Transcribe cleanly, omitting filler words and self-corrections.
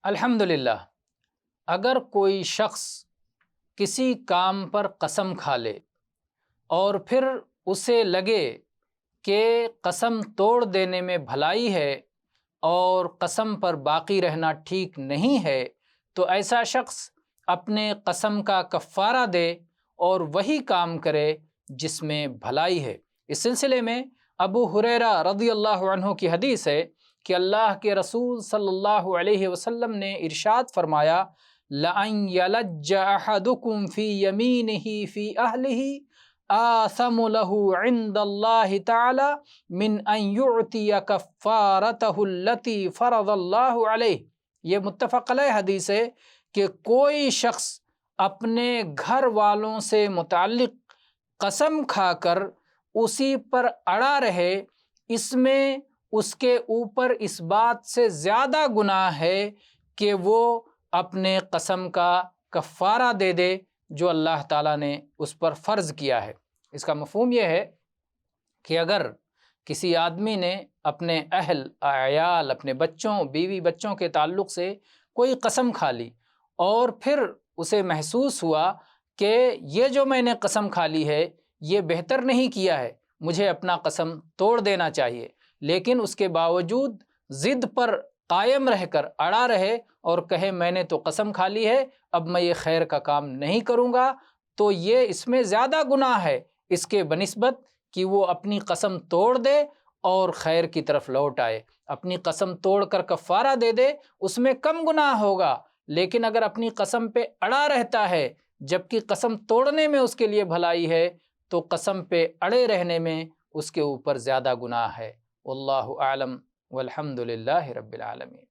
الحمدللہ، اگر کوئی شخص کسی کام پر قسم کھا لے اور پھر اسے لگے کہ قسم توڑ دینے میں بھلائی ہے اور قسم پر باقی رہنا ٹھیک نہیں ہے، تو ایسا شخص اپنے قسم کا کفارہ دے اور وہی کام کرے جس میں بھلائی ہے۔ اس سلسلے میں ابو ہریرہ رضی اللہ عنہ کی حدیث ہے کہ اللہ کے رسول صلی اللہ علیہ وسلم نے ارشاد فرمایا، لَأَن يَلَجَّ أَحَدُكُمْ فِي يَمِينِهِ فِي أَهْلِهِ آثَمُ لَهُ عِنْدَ اللَّهِ تَعَالَى مِنْ أَن يُعْتِيَ كَفَّارَتَهُ الَّتِي فَرَضَ اللَّهُ عَلَيْهِ۔ یہ متفق علیہ حدیث ہے کہ کوئی شخص اپنے گھر والوں سے متعلق قسم کھا کر اسی پر اڑا رہے، اس میں اس کے اوپر اس بات سے زیادہ گناہ ہے کہ وہ اپنے قسم کا کفارہ دے دے جو اللہ تعالیٰ نے اس پر فرض کیا ہے۔ اس کا مفہوم یہ ہے کہ اگر کسی آدمی نے اپنے اہل، عیال، اپنے بچوں، بیوی بچوں کے تعلق سے کوئی قسم کھا لی اور پھر اسے محسوس ہوا کہ یہ جو میں نے قسم کھا لی ہے یہ بہتر نہیں کیا ہے، مجھے اپنا قسم توڑ دینا چاہیے، لیکن اس کے باوجود ضد پر قائم رہ کر اڑا رہے اور کہے میں نے تو قسم کھا لی ہے، اب میں یہ خیر کا کام نہیں کروں گا، تو یہ اس میں زیادہ گناہ ہے اس کے بنسبت کہ وہ اپنی قسم توڑ دے اور خیر کی طرف لوٹ آئے۔ اپنی قسم توڑ کر کفارہ دے دے، اس میں کم گناہ ہوگا، لیکن اگر اپنی قسم پہ اڑا رہتا ہے جبکہ قسم توڑنے میں اس کے لیے بھلائی ہے، تو قسم پہ اڑے رہنے میں اس کے اوپر زیادہ گناہ ہے۔ واللہ اعلم والحمد للہ رب العالمین۔